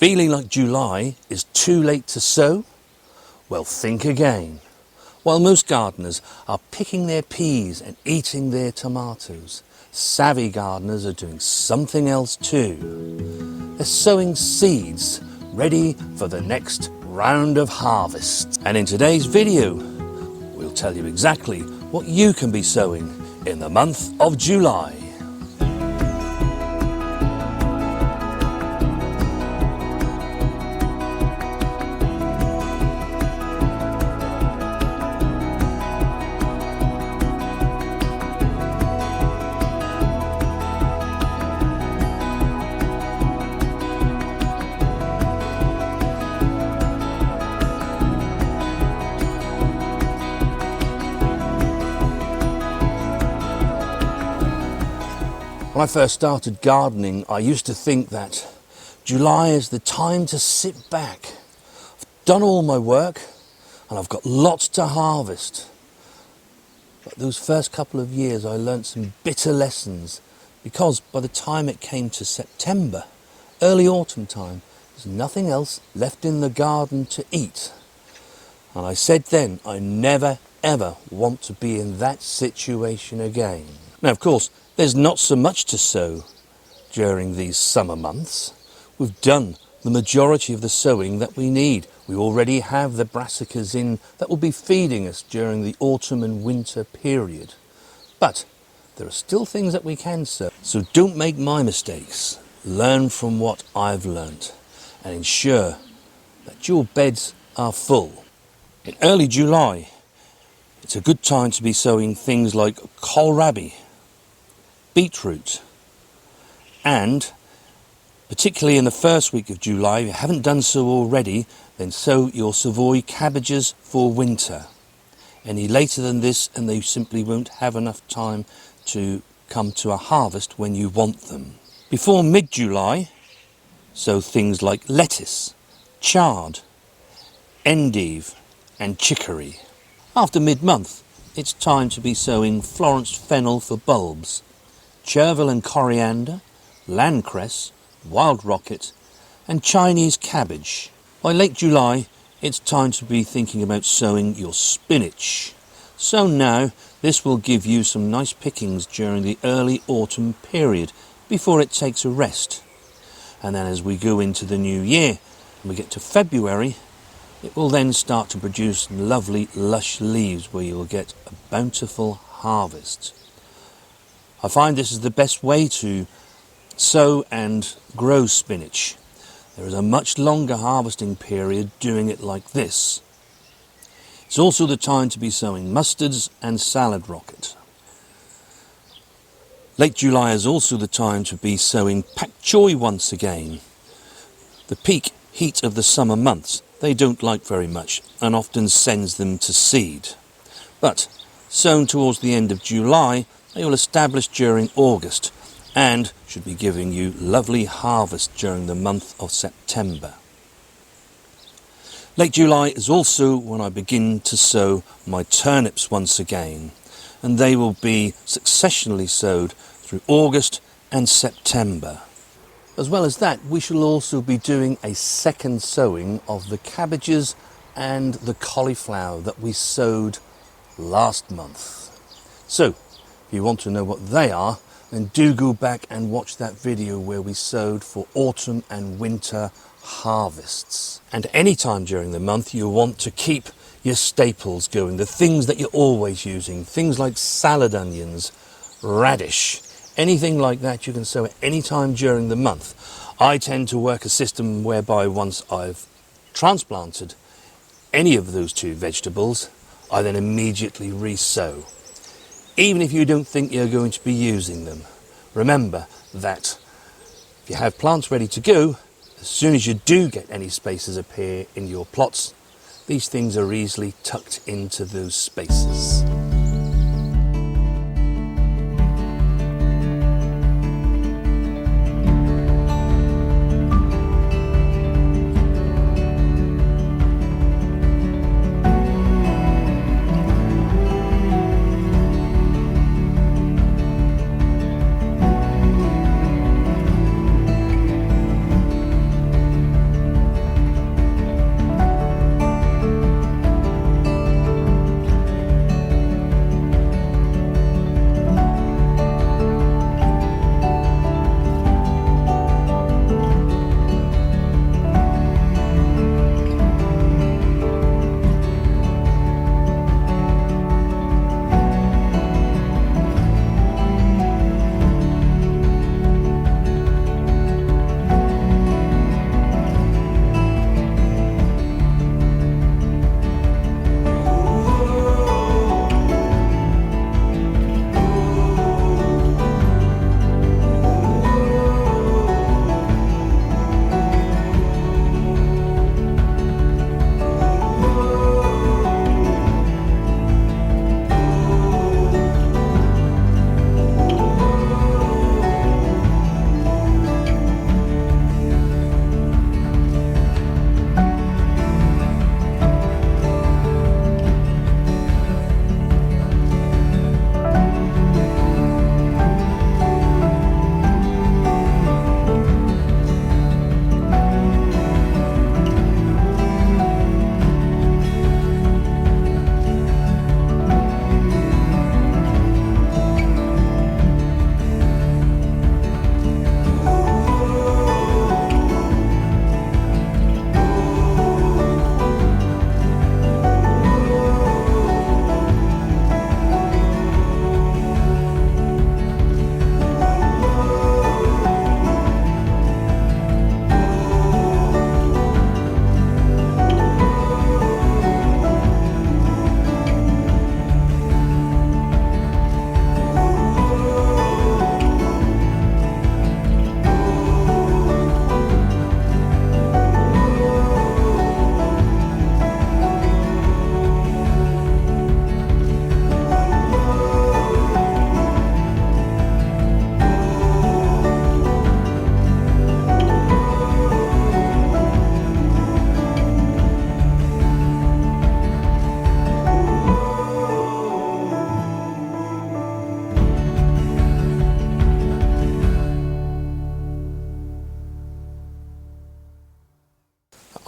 Feeling like July is too late to sow? Well, think again. While most gardeners are picking their peas and eating their tomatoes, savvy gardeners are doing something else too. They're sowing seeds ready for the next round of harvest. And in today's video, we'll tell you exactly what you can be sowing in the month of July. When I first started gardening, I used to think that July is the time to sit back. I've done all my work and I've got lots to harvest. But those first couple of years I learnt some bitter lessons, because by the time it came to September, early autumn time, there's nothing else left in the garden to eat. And I said then, I never ever want to be in that situation again. Now, of course, there's not so much to sow during these summer months. We've done the majority of the sowing that we need. We already have the brassicas in that will be feeding us during the autumn and winter period. But there are still things that we can sow. So don't make my mistakes. Learn from what I've learnt and ensure that your beds are full. In early July, it's a good time to be sowing things like kohlrabi, beetroot, and particularly in the first week of July, if you haven't done so already, then sow your Savoy cabbages for winter. Any later than this and they simply won't have enough time to come to a harvest when you want them. Before mid-July, sow things like lettuce, chard, endive and chicory. After mid-month, it's time to be sowing Florence fennel for bulbs, chervil and coriander, landcress, wild rocket and Chinese cabbage. By late July, it's time to be thinking about sowing your spinach. Sow now, this will give you some nice pickings during the early autumn period before it takes a rest. And then as we go into the new year and we get to February, it will then start to produce lovely lush leaves where you'll get a bountiful harvest. I find this is the best way to sow and grow spinach. There is a much longer harvesting period doing it like this. It's also the time to be sowing mustards and salad rocket. Late July is also the time to be sowing pak choi once again. The peak heat of the summer months they don't like very much and often sends them to seed. But sown towards the end of July, they will establish during August and should be giving you lovely harvest during the month of September. Late July is also when I begin to sow my turnips once again, and they will be successionally sowed through August and September. As well as that, we shall also be doing a second sowing of the cabbages and the cauliflower that we sowed last month. So, if you want to know what they are, then do go back and watch that video where we sowed for autumn and winter harvests. And any time during the month you want to keep your staples going, the things that you're always using, things like salad onions, radish, anything like that you can sow at any time during the month. I tend to work a system whereby once I've transplanted any of those two vegetables, I then immediately re-sow. Even if you don't think you're going to be using them, remember that if you have plants ready to go, as soon as you do get any spaces appear in your plots, these things are easily tucked into those spaces.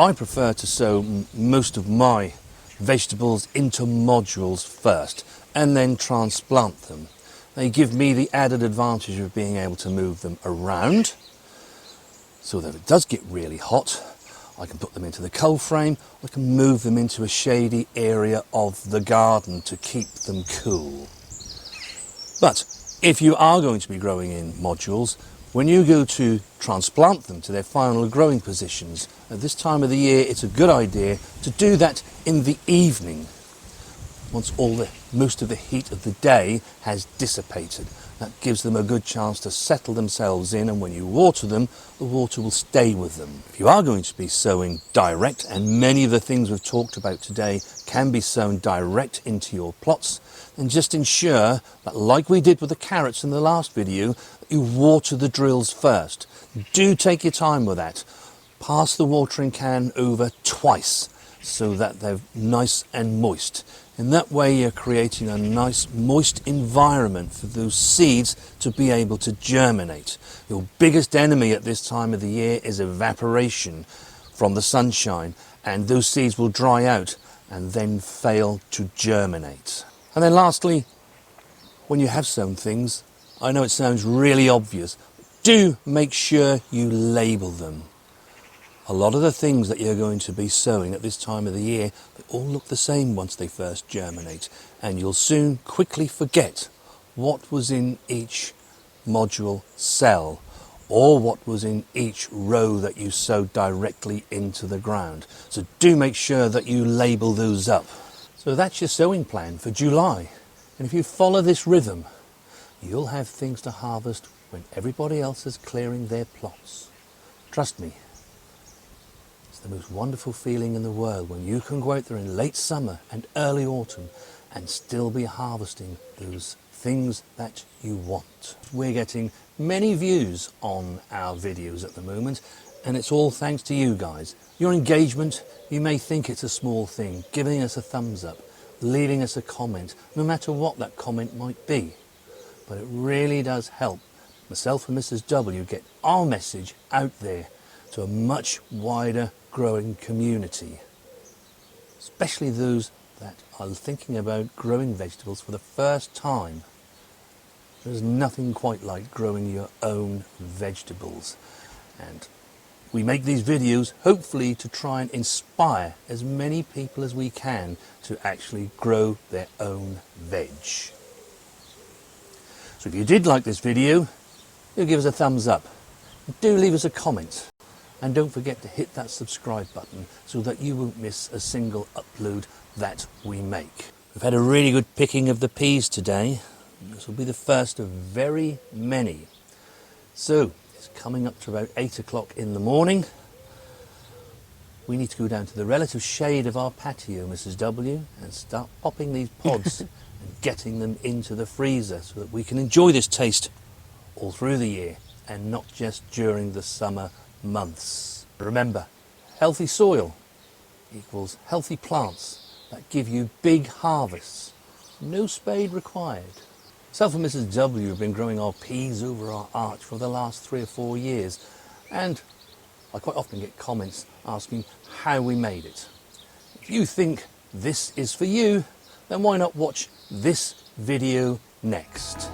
I prefer to sow most of my vegetables into modules first and then transplant them. They give me the added advantage of being able to move them around, so that if it does get really hot, I can put them into the cold frame, I can move them into a shady area of the garden to keep them cool. But if you are going to be growing in modules, when you go to transplant them to their final growing positions, at this time of the year it's a good idea to do that in the evening, once most of the heat of the day has dissipated. That gives them a good chance to settle themselves in, and when you water them, the water will stay with them. If you are going to be sowing direct, and many of the things we've talked about today can be sown direct into your plots, then just ensure that, like we did with the carrots in the last video, that you water the drills first. Do take your time with that. Pass the watering can over twice so that they're nice and moist. In that way you're creating a nice moist environment for those seeds to be able to germinate. Your biggest enemy at this time of the year is evaporation from the sunshine, and those seeds will dry out and then fail to germinate. And then lastly, when you have sown things, I know it sounds really obvious, but do make sure you label them. A lot of the things that you're going to be sowing at this time of the year, they all look the same once they first germinate, and you'll soon quickly forget what was in each module cell or what was in each row that you sowed directly into the ground. So do make sure that you label those up. So that's your sowing plan for July, and if you follow this rhythm, you'll have things to harvest when everybody else is clearing their plots. Trust me, the most wonderful feeling in the world when you can go out there in late summer and early autumn and still be harvesting those things that you want. We're getting many views on our videos at the moment, and it's all thanks to you guys. Your engagement, you may think it's a small thing, giving us a thumbs up, leaving us a comment, no matter what that comment might be. But it really does help myself and Mrs. W get our message out there to a much wider growing community, especially those that are thinking about growing vegetables for the first time. There's nothing quite like growing your own vegetables, and we make these videos hopefully to try and inspire as many people as we can to actually grow their own veg. So if you did like this video, do give us a thumbs up, do leave us a comment. And don't forget to hit that subscribe button so that you won't miss a single upload that we make. We've had a really good picking of the peas today. This will be the first of very many. So it's coming up to about 8 o'clock in the morning. We need to go down to the relative shade of our patio, Mrs. W, and start popping these pods and getting them into the freezer so that we can enjoy this taste all through the year and not just during the summer months. Remember, healthy soil equals healthy plants that give you big harvests. No spade required. Myself and Mrs. W have been growing our peas over our arch for the last 3 or 4 years, and I quite often get comments asking how we made it. If you think this is for you, then why not watch this video next?